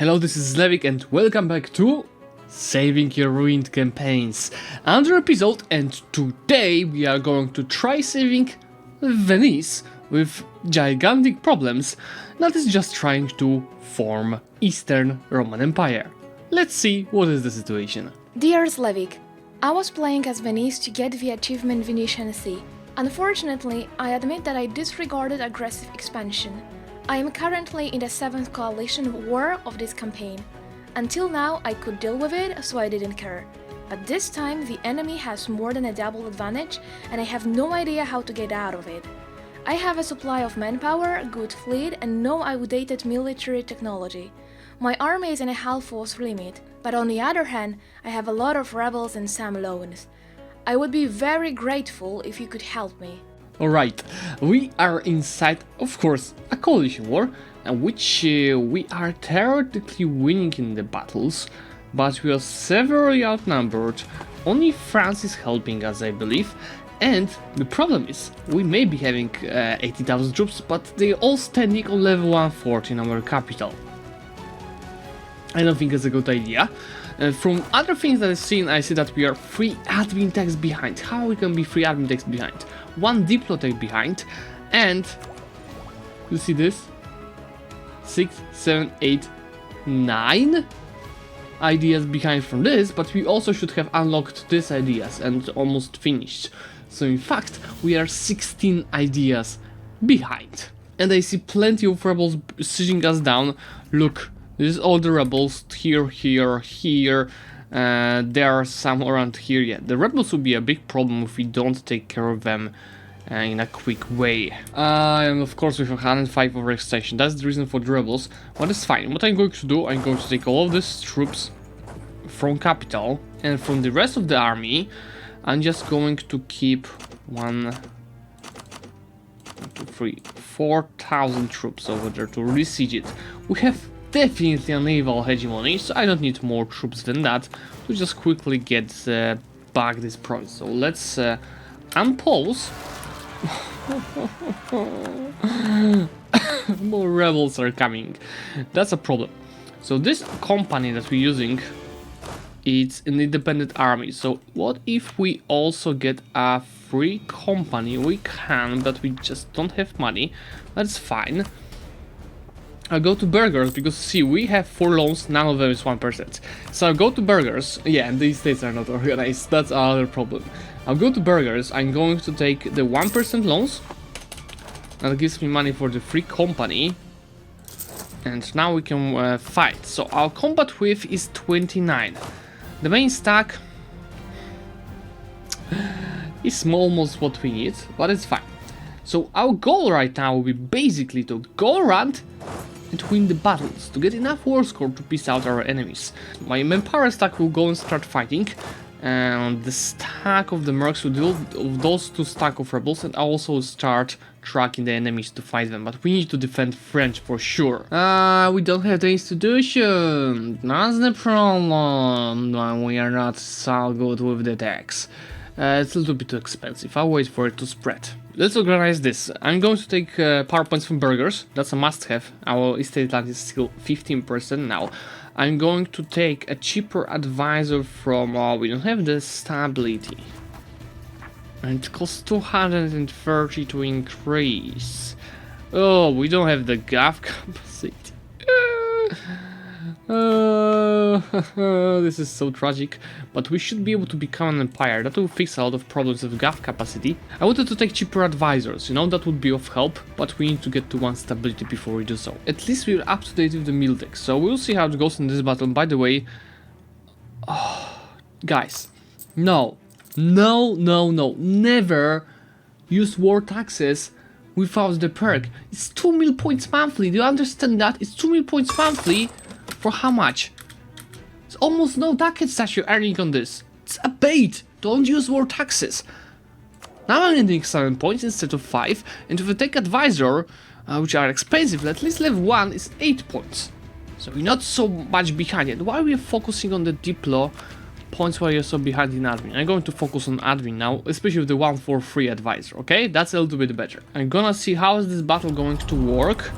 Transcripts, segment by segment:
Hello, this is Zlewikk and welcome back to Saving Your Ruined Campaigns. Another episode, and today we are going to try saving Venice with gigantic problems that is just trying to form Eastern Roman Empire. Let's see what is the situation. Dear Zlewikk, I was playing as Venice to get the achievement Venetian Sea. Unfortunately, I admit that I disregarded aggressive expansion. I am currently in the 7th coalition war of this campaign. Until now I could deal with it, so I didn't care. But this time the enemy has more than a double advantage and I have no idea how to get out of it. I have a supply of manpower, a good fleet and no outdated military technology. My army is in a half force limit, but on the other hand, I have a lot of rebels and some loans. I would be very grateful if you could help me. Alright, we are inside, of course, a coalition war, which we are theoretically winning in the battles, but we are severely outnumbered. Only France is helping us, I believe, and the problem is, we may be having 80,000 troops, but they're all standing on level 140 in our capital. I don't think it's a good idea. From other things that I've seen, I see that we are 3 admin techs behind. How we can be 3 admin techs behind? 1 diplo tech behind, and you see this? 6, 7, 8, 9 ideas behind from this, but we also should have unlocked these ideas and almost finished. So in fact, we are 16 ideas behind. And I see plenty of rebels sieging us down. Look. This is all the rebels, here, here, there are some around here, yeah. The rebels will be a big problem if we don't take care of them in a quick way. And of course we have 105 overextension, that's the reason for the rebels, but it's fine. What I'm going to do, I'm going to take all of these troops from capital, and from the rest of the army, I'm just going to keep 4,000 troops over there to re-siege it. We have definitely a naval hegemony, so I don't need more troops than that to just quickly get back this province. So let's unpause. More rebels are coming. That's a problem. So this company that we're using, it's an independent army. So what if we also get a free company? We can, but we just don't have money. That's fine. I'll go to burgers because see, we have 4 loans, none of them is 1%. So I'll go to burgers, yeah, and these states are not organized, that's another problem. I'll go to burgers, I'm going to take the 1% loans. That gives me money for the free company. And now we can fight. So our combat width is 29. The main stack is almost what we need, but it's fine. So our goal right now will be basically to go around and to win the battles, to get enough war score to piece out our enemies. My manpower stack will go and start fighting, and the stack of the mercs will deal with those 2 stack of rebels, and I'll also start tracking the enemies to fight them, but we need to defend French for sure. We don't have the institution, that's the problem. We are not so good with the tax. It's a little bit too expensive, I'll wait for it to spread. Let's organize this. I'm going to take power points from burgers, that's a must-have. Our estate land is still 15% now. I'm going to take a cheaper advisor from, we don't have the stability. And it costs 230 to increase. Oh, we don't have the gov capacity. This is so tragic, but we should be able to become an empire. That will fix a lot of problems with gov capacity. I wanted to take cheaper advisors, you know, that would be of help, but we need to get to 1 stability before we do so. At least we're up to date with the meal deck, so we'll see how it goes in this battle. By the way, guys, no, never use war taxes without the perk. It's 2 mil points monthly, do you understand that? It's 2 mil points monthly. For how much? It's almost no ducats that you're earning on this. It's a bait. Don't use war taxes. Now I'm getting 7 points instead of 5, and if I take advisor, which are expensive, at least level 1 is 8 points. So we're not so much behind yet. Why are we focusing on the diplo points while you're so behind in admin? I'm going to focus on admin now, especially with the 1 for free advisor, okay? That's a little bit better. I'm gonna see how is this battle going to work.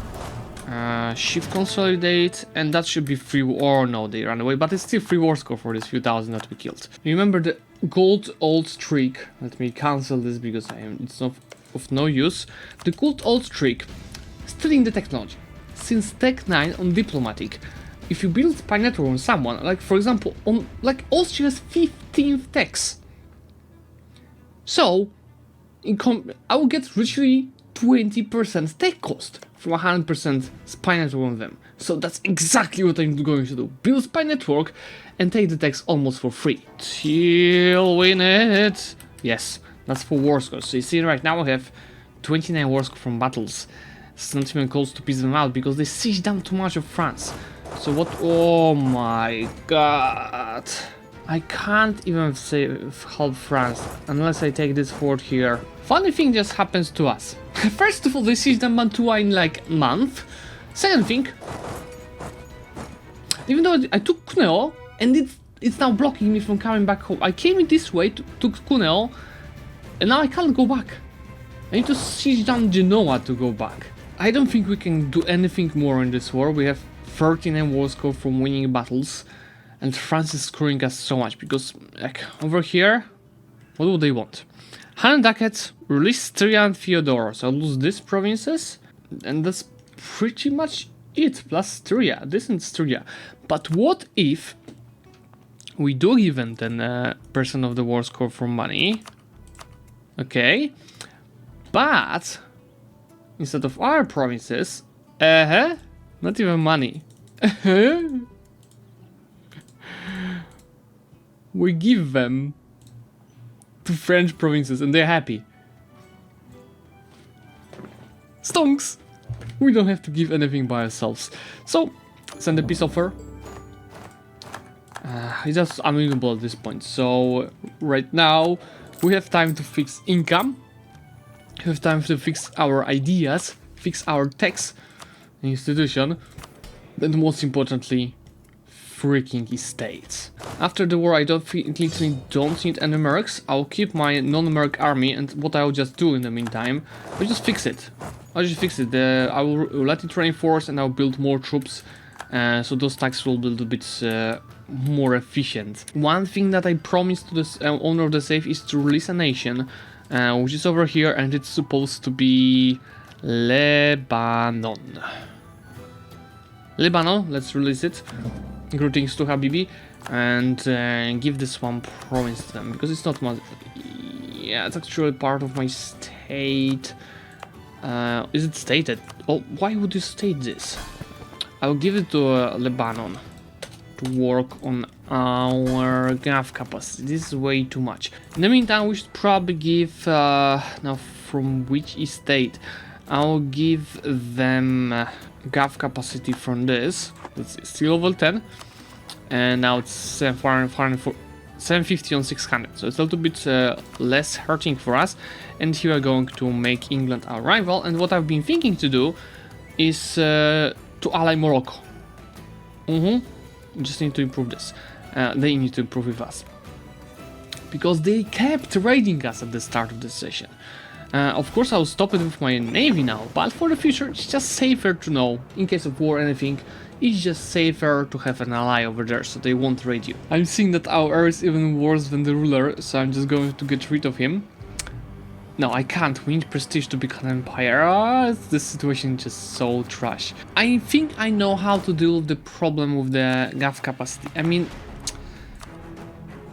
Shift consolidate, and that should be free. Or no, they ran away, but it's still free war score for this few thousand that we killed. Remember the gold old streak. Let me cancel this because it's not of no use. The gold old streak, studying the technology. Since Tech 9 on diplomatic, if you build spy network on someone, like for example, on like Austria's 15th techs. So, I will get literally 20% tech cost from 100% spy network on them. So that's exactly what I'm going to do. Build spy network and take the techs almost for free. Till win it. Yes, that's for war scores. So you see right now I have 29 war score from battles. It's not even close to piece them out because they siege down too much of France. So what? Oh my god. I can't even help France unless I take this fort here. Funny thing just happens to us. First of all, they siege down Mantua in like a month. Second thing, even though I took Cuneo and it's now blocking me from coming back home. I came in this way, took Cuneo, and now I can't go back. I need to siege down Genoa to go back. I don't think we can do anything more in this war. We have 39 war score from winning battles, and France is screwing us so much because, like, over here, what do they want? 100 ducats, release Styria and Theodora, so I'll lose these provinces, and that's pretty much it, plus Styria, this and Styria. But what if we do give them 10% of the war score for money? Okay, but instead of our provinces, not even money. We give them to French provinces and they're happy. Stonks! We don't have to give anything by ourselves. So, send a peace offer. It's just unwinnable at this point. So, right now, we have time to fix income. We have time to fix our ideas, fix our tax institution, and most importantly, freaking estates. After the war, I don't need any mercs. I'll keep my non-merc army, and what I'll just do in the meantime, I'll just fix it. I will let it reinforce, and I'll build more troops, so those taxes will be a little bit more efficient. One thing that I promised to the owner of the safe is to release a nation, which is over here, and it's supposed to be Lebanon. Lebanon, let's release it. Greetings to Habibi, and give this one province to them, because it's not much. Yeah, it's actually part of my state. Is it stated? Oh, why would you state this? I'll give it to Lebanon to work on our gav capacity. This is way too much. In the meantime, we should probably give now from which estate? I'll give them gav capacity from this. It's still level 10, and now it's 750 on 600, so it's a little bit less hurting for us. And here we're going to make England our rival, and what I've been thinking to do is to ally Morocco. Just need to improve this. They need to improve with us, because they kept raiding us at the start of the session. Of course, I'll stop it with my navy now, but for the future, it's just safer to know, in case of war or anything, it's just safer to have an ally over there, so they won't raid you. I'm seeing that our heir is even worse than the ruler, so I'm just going to get rid of him. No, I can't. We need prestige to become an empire. This situation is just so trash. I think I know how to deal with the problem with the gav capacity. I mean,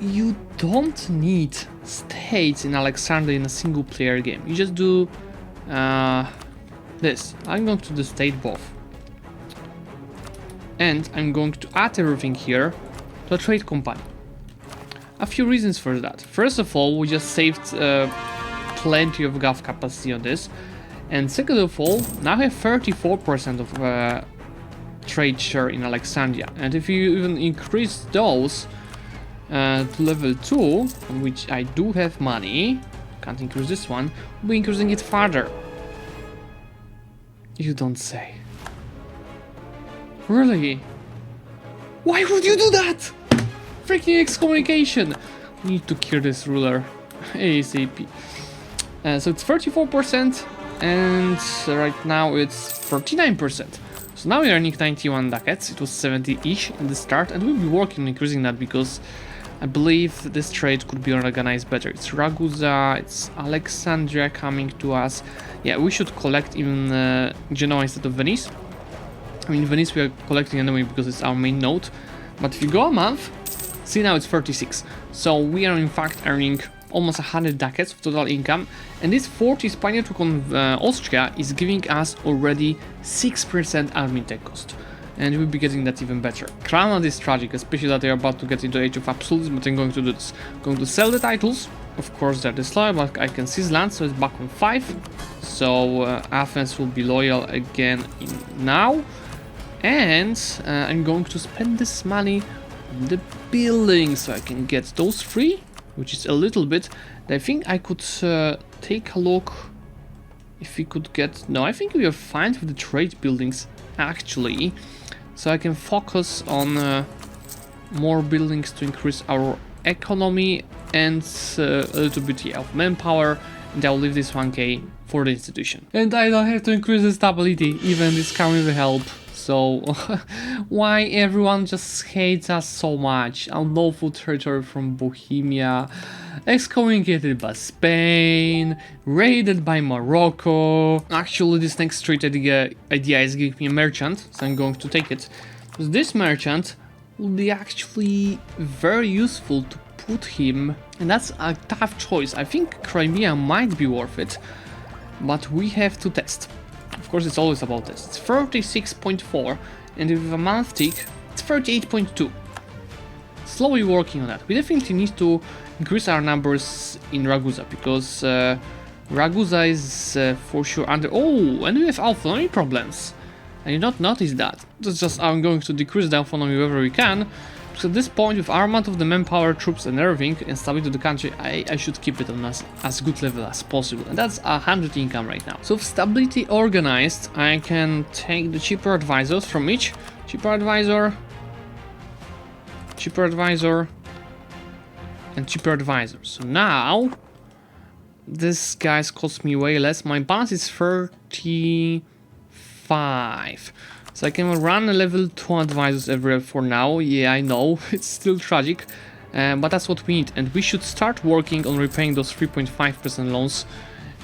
you don't need states in Alexandria in a single player game. You just do this. I'm going to do state both. And I'm going to add everything here to a trade company. A few reasons for that. First of all, we just saved plenty of gav capacity on this. And second of all, now I have 34% of trade share in Alexandria. And if you even increase those to level 2, on which I do have money, can't increase this one, we'll be increasing it further. You don't say. Really? Why would you do that? Freaking excommunication! We need to kill this ruler ASAP. So it's 34%, and right now it's 39%. So now we're earning 91 ducats. It was 70-ish in the start, and we'll be working on increasing that because I believe this trade could be organized better. It's Ragusa, it's Alexandria coming to us. Yeah, we should collect even Genoa instead of Venice. I mean, Venice we are collecting anyway because it's our main node. But if you go a month, see now it's 36. So we are in fact earning almost 100 ducats of total income. And this 40 Spania to Austria is giving us already 6% admin tech cost. And we'll be getting that even better. Crown is tragic, especially that they're about to get into Age of Absolutism, but I'm going to do this. I'm going to sell the titles. Of course, they're disloyal, but I can seize land, so it's back on 5. So Athens will be loyal again now. And I'm going to spend this money on the buildings so I can get those 3, which is a little bit. I think I could take a look if we could get... No, I think we are fine with the trade buildings actually. So I can focus on more buildings to increase our economy and a little bit of manpower. And I'll leave this 1k for the institution. And I don't have to increase the stability, even this coming with help. So why everyone just hates us so much? Unlawful territory from Bohemia, excommunicated by Spain, raided by Morocco. Actually, this next trade idea is giving me a merchant, so I'm going to take it. Because this merchant will be actually very useful to put him, and that's a tough choice. I think Crimea might be worth it, but we have to test. Of course, it's always about this. It's 36.4, and with a month tick, it's 38.2. Slowly working on that. We definitely need to increase our numbers in Ragusa, because Ragusa is for sure under... Oh, and we have autonomy problems. I did not notice that. That's just I'm going to decrease the autonomy wherever we can. So at this point, with our amount of the manpower, troops and everything, and stability of the country, I should keep it on as good level as possible. And that's 100 income right now. So with stability organized, I can take the cheaper advisors from each. Cheaper advisor, and cheaper advisor. So now, this guy's cost me way less. My balance is 35. So I can run a level 2 advisors everywhere for now. Yeah, I know, it's still tragic, but that's what we need. And we should start working on repaying those 3.5% loans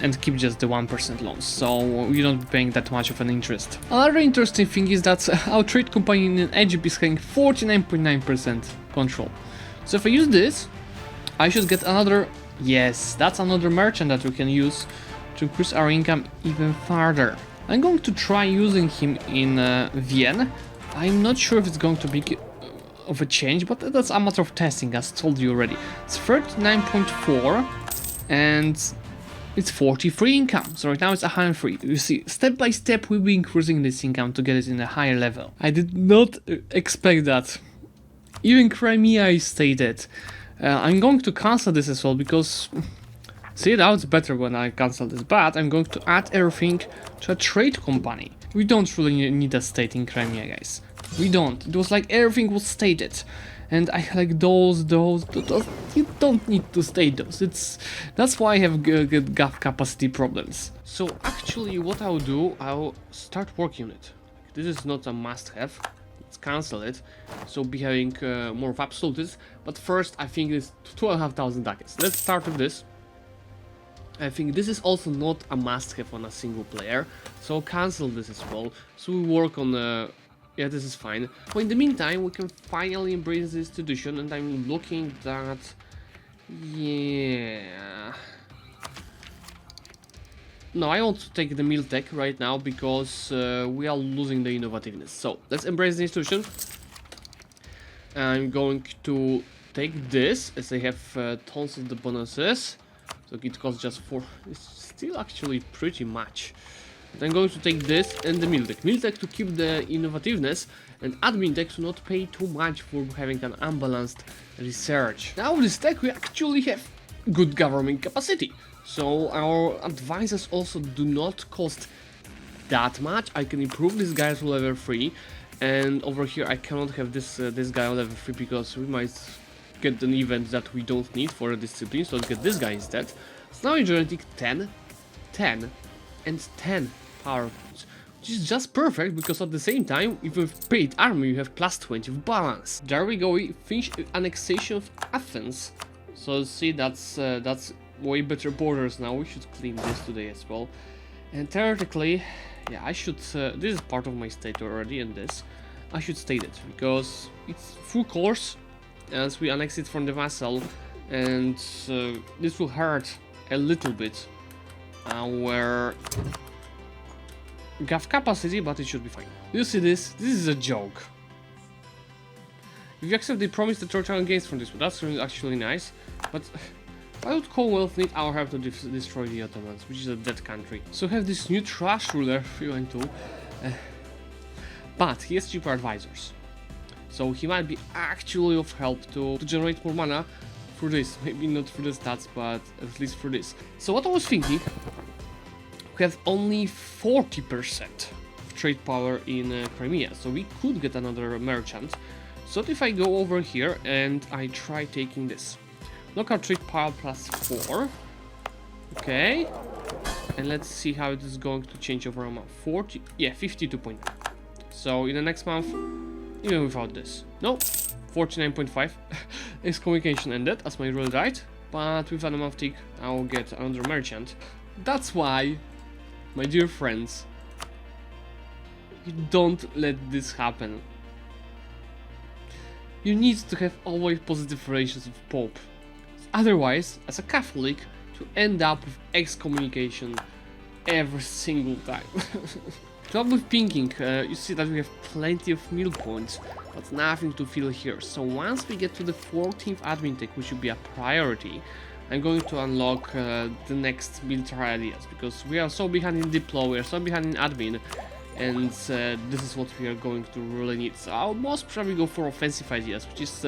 and keep just the 1% loans, so we don't be paying that much of an interest. Another interesting thing is that our trade company in Egypt is having 49.9% control. So if I use this, I should get another... Yes, that's another merchant that we can use to increase our income even further. I'm going to try using him in Vienna. I'm not sure if it's going to be of a change, but that's a matter of testing, as told you already. It's 39.4 and it's 43 income. So right now it's 103. You see, step by step we'll be increasing this income to get it in a higher level. I did not expect that. Even Crimea is stated. I'm going to cancel this as well because... See, now it's better when I cancel this, but I'm going to add everything to a trade company. We don't really need a state in Crimea, guys. We don't. It was like everything was stated. And I like those. You don't need to state those. That's why I have gov capacity problems. So actually what I'll do, I'll start working on it. This is not a must-have. Let's cancel it. So be having more of absolutes. But first I think it's 2,500 ducats. Let's start with this. I think this is also not a must-have on a single player, so cancel this as well. So we work on yeah, this is fine. But in the meantime, we can finally embrace the institution, and I'm looking that... Yeah... No, I want to take the meal tech right now, because we are losing the innovativeness. So, let's embrace the institution. I'm going to take this, as I have tons of the bonuses. So it costs just 4. It's still actually pretty much. But I'm going to take this and the meal tech. Meal tech to keep the innovativeness, and admin tech to not pay too much for having an unbalanced research. Now with this tech we actually have good government capacity. So our advisors also do not cost that much. I can improve this guy to level 3. And over here I cannot have this guy on level 3 because we might get an event that we don't need for a discipline, so let's get this guy instead. So now we're generating 10, 10, and 10 power points, which is just perfect because at the same time, if you have paid army, you have plus 20 of balance. There we go, we finish annexation of Athens. So see, that's way better borders now. We should clean this today as well. And theoretically, yeah, I should, this is part of my state already, and this, I should state it, because it's full course, as we annex it from the vassal, and this will hurt a little bit our gav capacity, but it should be fine. You see this? This is a joke. If you accept the promise, the total gains from this, that's actually nice, but why would Commonwealth need our help to destroy the Ottomans, which is a dead country? So we have this new trash ruler, 3 and 2, but he has cheaper advisors. So he might be actually of help to generate more mana through this. Maybe not through the stats, but at least through this. So what I was thinking, we have only 40% trade power in Crimea, so we could get another merchant. So if I go over here and I try taking this. Local trade power plus 4. Okay. And let's see how it is going to change over a month. 40, yeah, 52.9. So in the next month, even without this. No, 49.5. Excommunication ended as my rule died. But with an month tick, I will get another merchant. That's why, my dear friends, you don't let this happen. You need to have always positive relations with Pope. Otherwise, as a Catholic, to end up with excommunication every single time. Trouble with pinking, you see that we have plenty of mill points, but nothing to fill here. So once we get to the 14th admin tech, which should be a priority, I'm going to unlock the next military ideas, because we are so behind in deploy, we are so behind in admin, and this is what we are going to really need. So I'll most probably go for offensive ideas, which is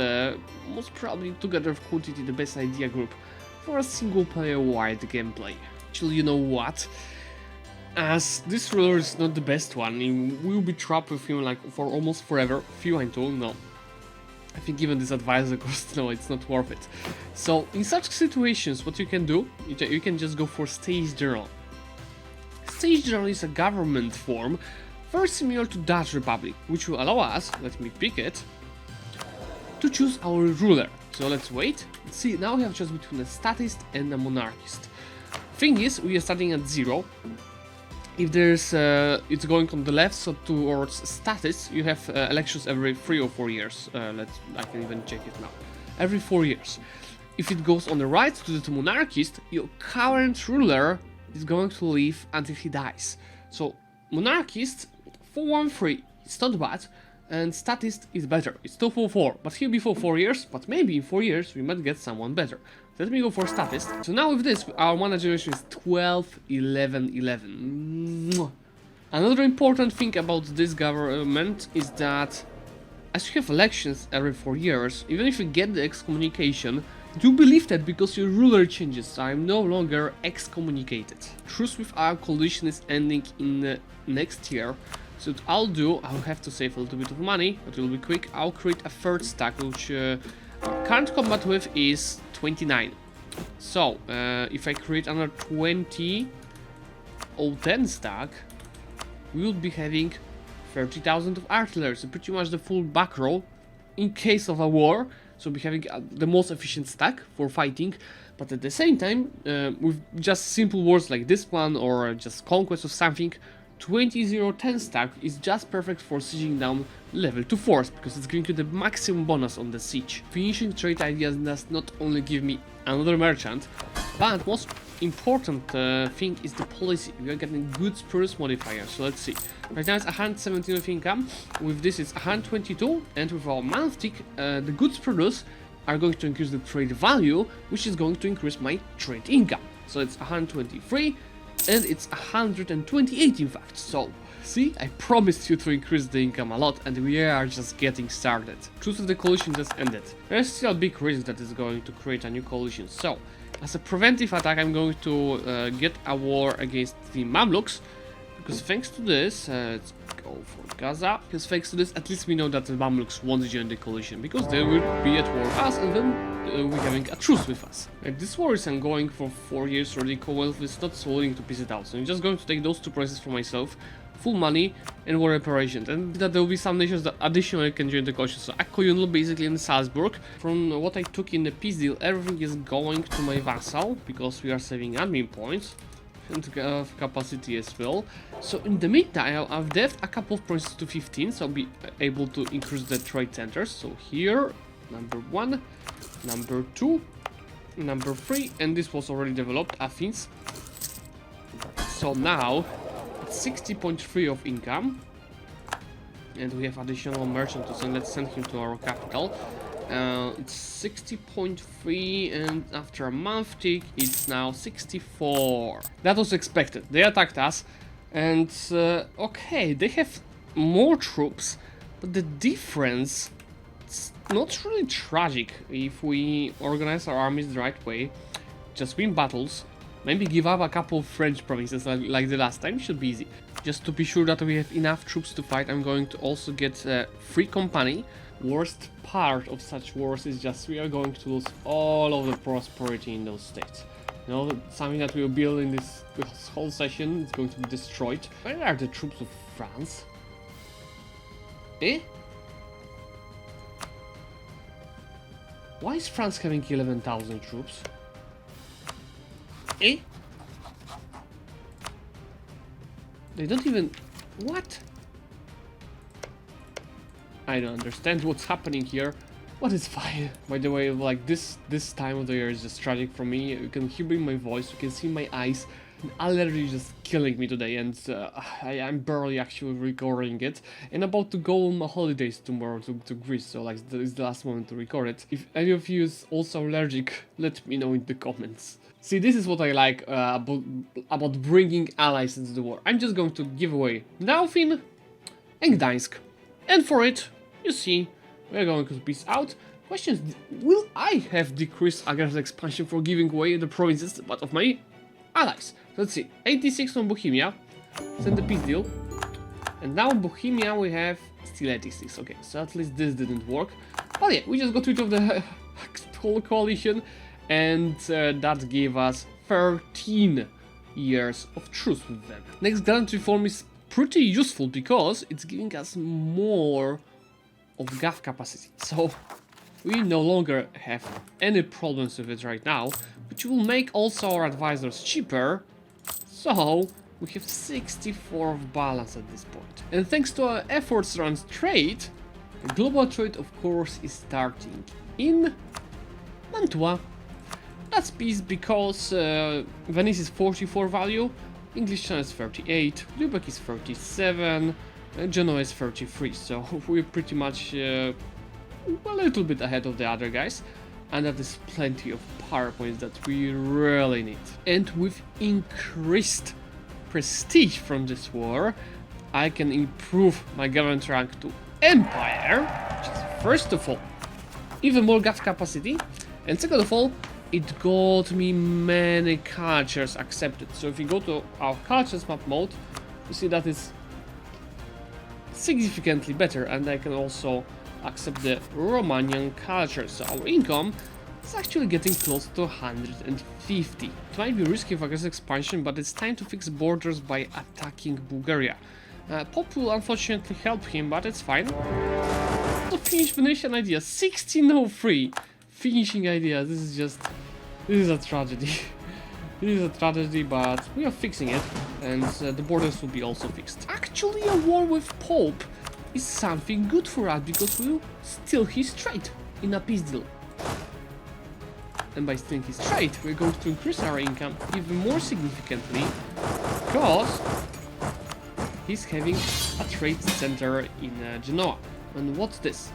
most probably together with quantity the best idea group for a single player wide gameplay. Actually, you know what? As this ruler is not the best one, we will be trapped with him like for almost forever. Few and two, no. I think even this advisor cost, no, it's not worth it. So in such situations, what you can do, you can just go for Stage General. Stage General is a government form very similar to Dutch Republic, which will allow us, let me pick it, to choose our ruler. So let's wait. See, now we have choice between a statist and a monarchist. Thing is, we are starting at 0. If there's, it's going on the left, so towards status, you have elections every 3 or 4 years. I can even check it now. Every 4 years. If it goes on the right to the monarchist, your current ruler is going to live until he dies. So monarchist 413, it's not bad, and statist is better. It's 244, but he'll be for 4 years. But maybe in 4 years we might get someone better. Let me go for statist. So now with this, our mana generation is 12, 11, 11. Another important thing about this government is that as you have elections every 4 years, even if you get the excommunication, you believe that because your ruler changes, so I'm no longer excommunicated. Truce with our coalition is ending in next year. So what I'll do, I'll have to save a little bit of money, but it will be quick. I'll create a third stack, which current combat with is 29. So if I create another 20 or 10 stack, we will be having 30,000 of artillery, so pretty much the full back row in case of a war. So we'll be having the most efficient stack for fighting, but at the same time, with just simple wars like this one or just conquest of something, 20-0-10 stack is just perfect for sieging down level 2 force, because it's giving you the maximum bonus on the siege. Finishing trade ideas does not only give me another merchant, but most important thing is the policy. We are getting goods produce modifier, so let's see. Right now it's 117 of income, with this it's 122, and with our month tick, the goods produce are going to increase the trade value, which is going to increase my trade income. So it's 123, and it's 128 in fact. So see, I promised you to increase the income a lot, and we are just getting started. Truce of the coalition just ended. There's still a big risk that is going to create a new coalition. So as a preventive attack, I'm going to get a war against the Mamluks, because thanks to this, let's go for Gaza, because thanks to this, at least we know that the Mamluks won't join the coalition, because they will be at war with us, and then we're having a truce with us. And this war is ongoing for 4 years already. Commonwealth is not so willing to piece it out, so I'm just going to take those 2 prices for myself, full money, and war reparations, and that there will be some nations that additionally can join the coalition. So Akoyunlu basically in Salzburg. From what I took in the peace deal, everything is going to my vassal, because we are saving admin points, and capacity as well. So in the meantime, I've devved a couple of points to 15, so I'll be able to increase the trade centers. So here, number 1, number 2, number 3, and this was already developed, Athens. So now, it's 60.3 of income, and we have additional merchant to send. Let's send him to our capital. It's 60.3, and after a month tick, it's now 64. That was expected. They attacked us, and okay, they have more troops, but the difference, it's not really tragic if we organize our armies the right way. Just win battles, maybe give up a couple of French provinces like the last time, should be easy. Just to be sure that we have enough troops to fight, I'm going to also get a free company. Worst part of such wars is just we are going to lose all of the prosperity in those states. You know, something that we will build in this whole session is going to be destroyed. Where are the troops of France? Eh? Why is France having 11,000 troops? Eh? They don't even... What? I don't understand what's happening here, but it's fine. By the way, like this time of the year is just tragic for me. You can hear my voice, you can see my eyes. An allergy is just killing me today, and I'm barely actually recording it. And about to go on my holidays tomorrow to Greece, so like this is the last moment to record it. If any of you is also allergic, let me know in the comments. See, this is what I like about bringing allies into the war. I'm just going to give away Dauphin and Gdańsk. And for it, you see, we're going to peace out. Question is, will I have decreased aggressive expansion for giving away the provinces but of my allies? Let's see, 86 on Bohemia, send the peace deal. And now in Bohemia we have still 86, okay, so at least this didn't work. But yeah, we just got rid of the whole coalition, and that gave us 13 years of truce with them. Next grand reform is pretty useful because it's giving us more of GAF capacity. So we no longer have any problems with it right now, which will make also our advisors cheaper. So we have 64 of balance at this point. And thanks to our efforts around trade, the global trade of course is starting in Mantua. That's peace because Venice is 44 value, English Channel is 38, Zlewikk is 37, Genoa is 33, so we're pretty much a little bit ahead of the other guys, and that is plenty of power points that we really need. And with increased prestige from this war, I can improve my government rank to Empire, which is first of all even more GAF capacity, and second of all, it got me many cultures accepted. So if you go to our cultures map mode, you see that it's significantly better, and I can also accept the Romanian culture. So our income is actually getting close to 150. It might be risky for aggressive expansion, but it's time to fix borders by attacking Bulgaria. Pop will unfortunately help him, but it's fine. So Finnish Venetian idea, 1603. Finishing idea, this is a tragedy. It is a tragedy, but we are fixing it, and the borders will be also fixed. Actually, a war with Pope is something good for us, because we'll steal his trade in a peace deal. And by stealing his trade, we're going to increase our income even more significantly, because he's having a trade center in Genoa. And what's this?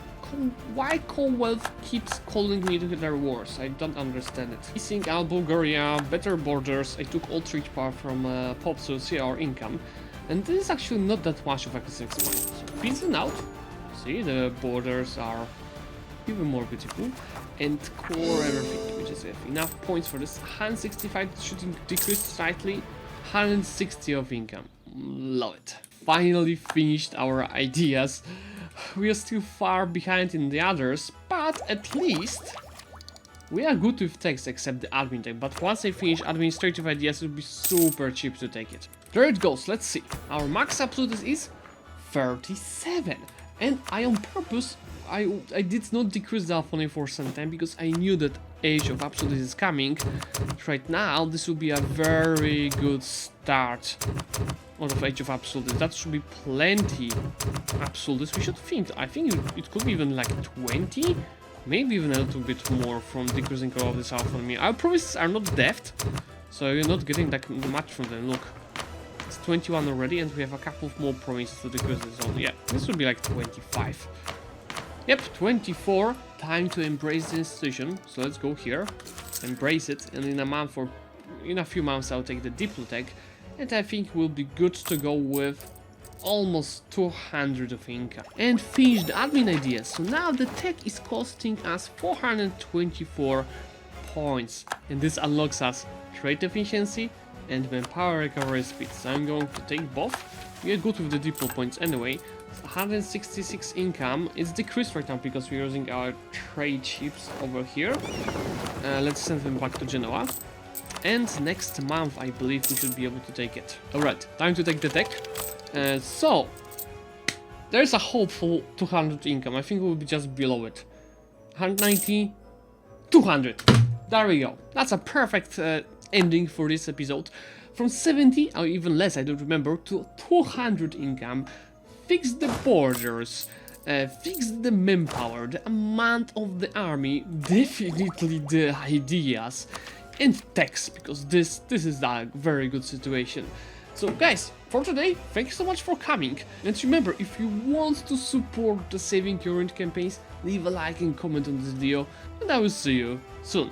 Why Commonwealth keeps calling me to their wars? I don't understand it. Missing out Bulgaria, better borders. I took all trade power from Pop, so see our income. And this is actually not that much of a expansion. So peacing out. See, the borders are even more beautiful. And core everything. We just have enough points for this. 165 shooting decreased slightly. 160 of income. Love it. Finally finished our ideas. We are still far behind in the others, but at least we are good with text except the admin tech. But once I finish administrative ideas, it will be super cheap to take it. there it goes, let's see. Our max absolute is 37. And I on purpose, I did not decrease the alpha for some time because I knew that age of absolute is coming. Right now, this will be a very good start out of age of absolute. That should be plenty absolutes. We should think, I think it could be even like 20, maybe even a little bit more from decreasing all of this alpha on me. Our promises are not deft, so you're not getting that much from them. Look, it's 21 already, and we have a couple of more promises to decrease this on. Yeah, this would be like 25. Yep, 24. Time to embrace the institution. So let's go here, embrace it, and in a few months I'll take the Diplotech, and I think we'll be good to go with almost 200 of income. And finish the admin ideas. So now the tech is costing us 424 points, and this unlocks us trade efficiency and manpower recovery speed. So I'm going to take both. We are good with the Diplo points anyway. 166 income. It's decreased right now because we're using our trade ships over here. Let's send them back to Genoa. And next month, I believe we should be able to take it. Alright, time to take the tech. So, there's a hopeful 200 income. I think we'll be just below it. 190, 200. There we go. That's a perfect ending for this episode. From 70, or even less, I don't remember, to 200 income. Fix the borders, fix the manpower, the amount of the army, definitely the ideas, and techs, because this is a very good situation. So guys, for today, thank you so much for coming, and remember, if you want to support the Saving Current campaigns, leave a like and comment on this video, and I will see you soon.